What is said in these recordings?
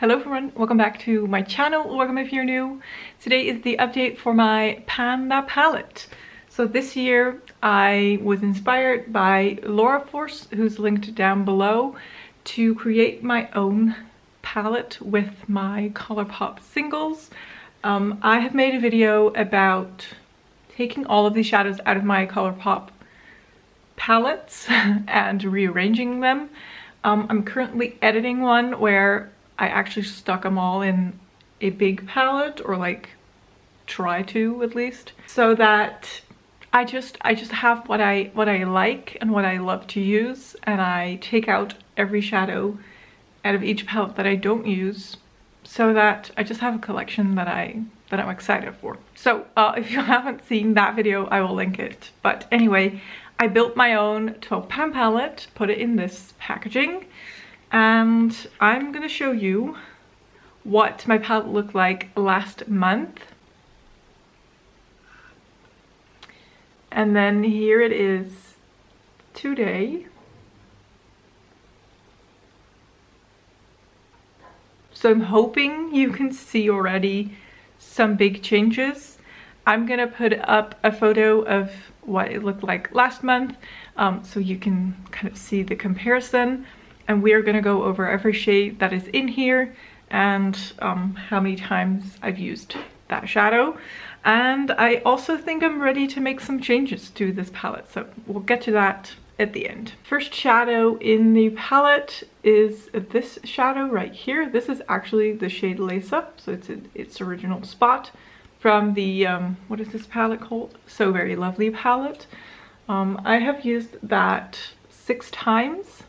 Hello everyone, welcome back to my channel. Welcome if you're new. Today is the update for my Panda palette. So this year I was inspired by Laura Force, who's linked down below, to create my own palette with my Colourpop singles. I have made a video about taking all of the shadows out of my Colourpop palettes and rearranging them. I'm currently editing one where I actually stuck them all in a big palette, or like try to at least, so that I just have what I like and what I love to use, and I take out every shadow out of each palette that I don't use, so that I just have a collection that I'm excited for. So if you haven't seen that video, I will link it. But anyway, I built my own 12-pan palette, put it in this packaging, and I'm gonna show you what my palette looked like last month. And then here it is today. So I'm hoping you can see already some big changes. I'm gonna put up a photo of what it looked like last month, so you can kind of see the comparison. And we are going to go over every shade that is in here and how many times I've used that shadow. And I also think I'm ready to make some changes to this palette, so we'll get to that at the end. First shadow in the palette is this shadow right here. This is actually the shade Lace Up, so it's its original spot from the what is this palette called? So Very Lovely palette. I have used that 6 times.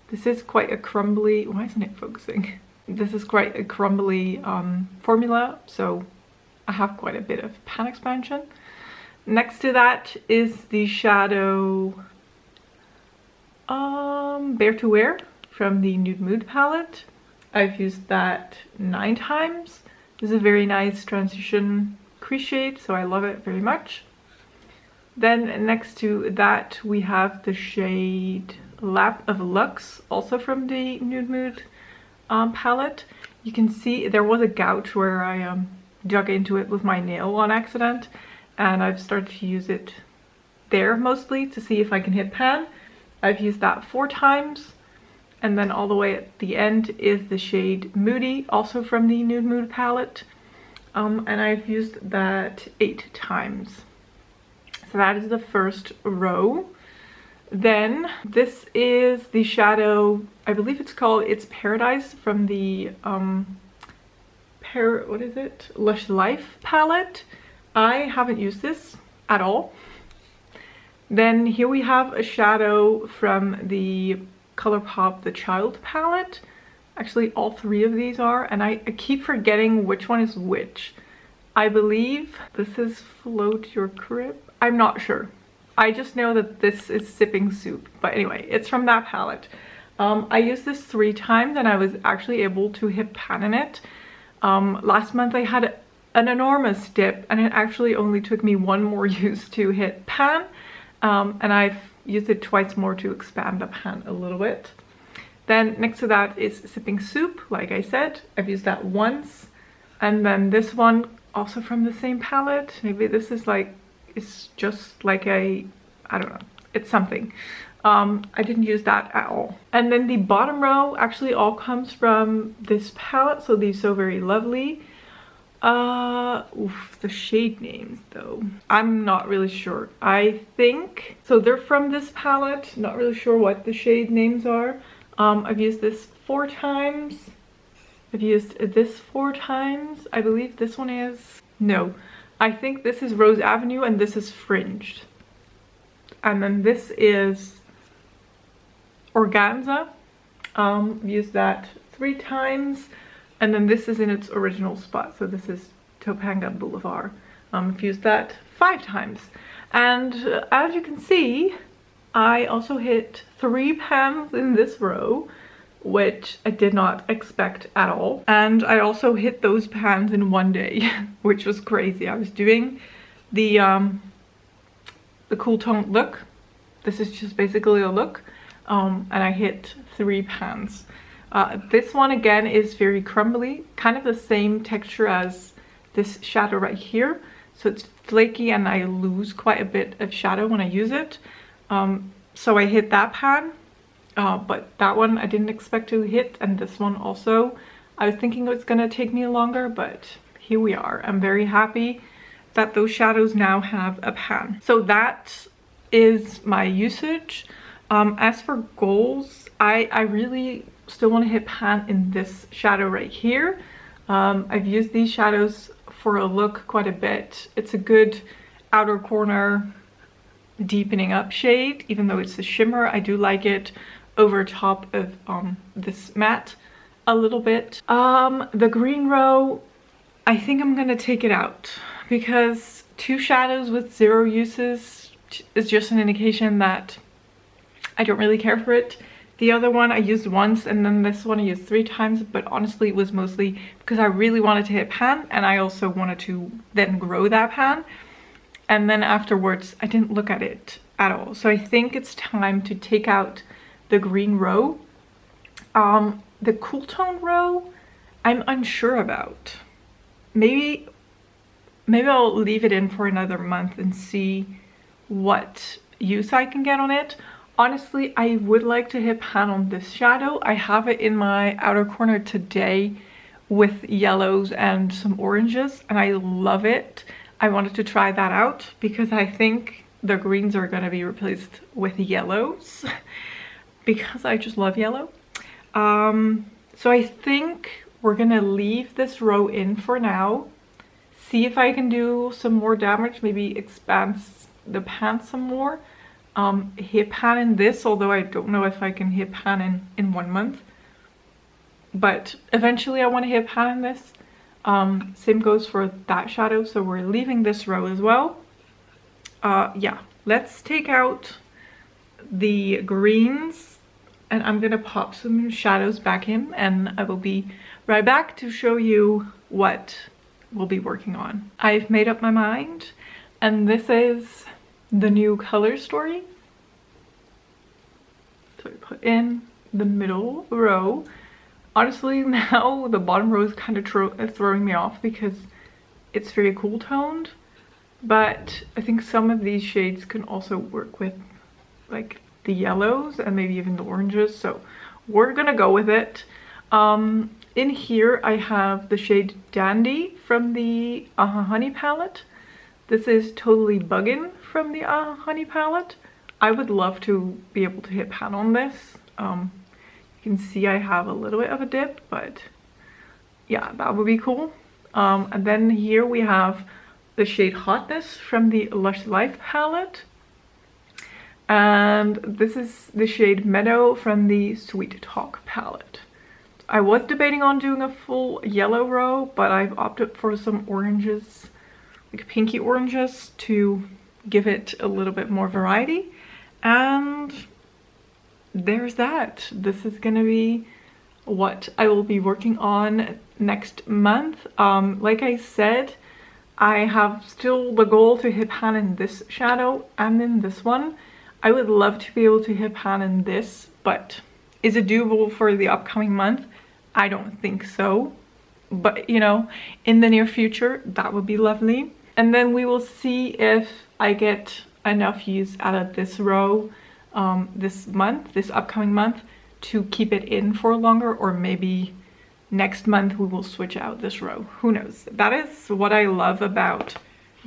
This is quite a crumbly, why isn't it focusing? This is quite a crumbly formula, so I have quite a bit of pan expansion. Next to that is the shadow Bare to Wear from the Nude Mood palette. I've used that 9 times. This is a very nice transition crease shade, so I love it very much. Then next to that we have the shade Lap of Luxe, also from the Nude Mood palette. You can see there was a gouge where I dug into it with my nail on accident, and I've started to use it there mostly to see if I can hit pan. I've used that 4 times. And then all the way at the end is the shade Moody, also from the Nude Mood palette. And I've used that 8 times. So that is the first row. Then this is the shadow, I believe it's called It's Paradise, from the Lush Life palette. I haven't used this at all. Then here we have a shadow from the Colourpop The Child palette. Actually all 3 of these are, and I keep forgetting which one is which. I believe this is Float Your Crib. I'm not sure. I just know that this is Sipping Soup, but anyway, it's from that palette. I used this 3 times and I was actually able to hit pan in it. Last month I had an enormous dip, and it actually only took me 1 more use to hit pan, and I've used it twice more to expand the pan a little bit. Then next to that is Sipping Soup, like I said. I've used that once. And then this one, also from the same palette. Maybe this is like, it's just like a, I don't know, it's something. I didn't use that at all. And then the bottom row actually all comes from this palette, so the So Very Lovely. The shade names though, I'm not really sure. I think so they're from this palette, not really sure what the shade names are. I've used this 4 times. I've used this 4 times. I believe this one is, no, I think this is Rose Avenue and this is Fringed. And then this is Organza. I've used that 3 times. And then this is in its original spot, so this is Topanga Boulevard. I've used that 5 times. And as you can see, I also hit 3 pans in this row, which I did not expect at all. And I also hit those pans in 1 day, which was crazy. I was doing the cool tone look. This is just basically a look. And I hit 3 pans. This one again is very crumbly, kind of the same texture as this shadow right here. So it's flaky and I lose quite a bit of shadow when I use it. So I hit that pan, but that one I didn't expect to hit, and this one also. I was thinking it was gonna take me longer, but here we are. I'm very happy that those shadows now have a pan. So that is my usage. As for goals, I really still want to hit pan in this shadow right here. I've used these shadows for a look quite a bit. It's a good outer corner deepening up shade, even though it's a shimmer. I do like it over top of this matte a little bit. The green row, I think I'm gonna take it out because 2 shadows with 0 uses is just an indication that I don't really care for it. The other one I used once, and then this one I used 3 times, but honestly it was mostly because I really wanted to hit pan, and I also wanted to then grow that pan. And then afterwards I didn't look at it at all. So I think it's time to take out the green row. The cool tone row, I'm unsure about. Maybe I'll leave it in for another month and see what use I can get on it. Honestly, I would like to hit pan on this shadow. I have it in my outer corner today with yellows and some oranges, and I love it. I wanted to try that out because I think the greens are going to be replaced with yellows because I just love yellow. So I think we're going to leave this row in for now. See if I can do some more damage, maybe expand the pan some more. Hit pan in this, although I don't know if I can hit pan in 1 month. But eventually I want to hit pan in this. Same goes for that shadow, so we're leaving this row as well. Yeah, let's take out the greens, and I'm gonna pop some shadows back in, and I will be right back to show you what we'll be working on. I've made up my mind, and this is the new color story. So I put in the middle row. Honestly, now the bottom row is kind of throwing me off because it's very cool toned, but I think some of these shades can also work with like the yellows and maybe even the oranges, so we're gonna go with it. In here I have the shade Dandy from the Honey palette. This is Totally Buggin' from the Honey palette. I would love to be able to hit pan on this. You can see I have a little bit of a dip, but yeah, that would be cool. And then here we have the shade Hotness from the Lush Life palette. And this is the shade Meadow from the Sweet Talk palette. I was debating on doing a full yellow row, but I've opted for some oranges, like pinky oranges, to give it a little bit more variety. And there's that. This is gonna be what I will be working on next month. Like I said, I have still the goal to hit pan in this shadow and in this one. I would love to be able to hit pan in this, but is it doable for the upcoming month? I don't think so, but you know, in the near future that would be lovely. And then we will see if I get enough use out of this row this upcoming month, to keep it in for longer, or maybe next month we will switch out this row. Who knows? That is what I love about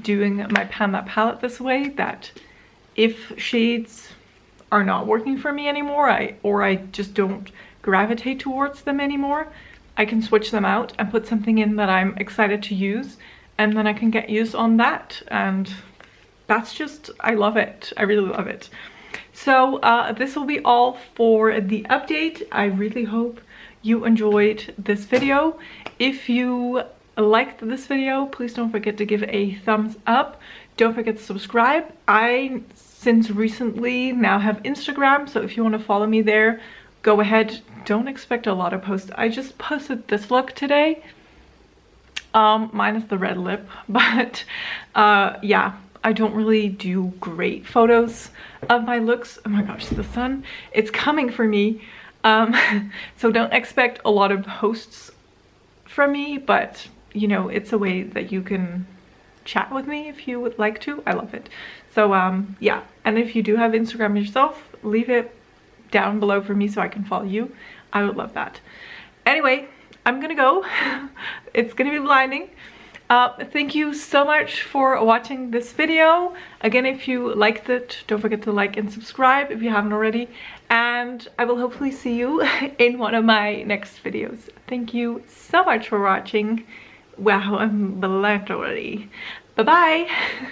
doing my Pan That palette this way, that if shades are not working for me anymore, or I just don't gravitate towards them anymore, I can switch them out and put something in that I'm excited to use, and then I can get use on that. And that's just, I love it. I really love it. So this will be all for the update. I really hope you enjoyed this video. If you liked this video, please don't forget to give a thumbs up. Don't forget to subscribe. I, since recently, now have Instagram, so if you want to follow me there, go ahead. Don't expect a lot of posts. I just posted this look today, minus the red lip, but yeah, I don't really do great photos of my looks. Oh my gosh, the sun, it's coming for me. So don't expect a lot of posts from me, but you know, it's a way that you can chat with me if you would like to. I love it. So yeah, and if you do have Instagram yourself, leave it down below for me so I can follow you. I would love that. Anyway, I'm gonna go. It's gonna be blinding. Thank you so much for watching this video. Again, if you liked it, don't forget to like and subscribe if you haven't already. And I will hopefully see you in one of my next videos. Thank you so much for watching. Wow, I'm blind already. Bye bye.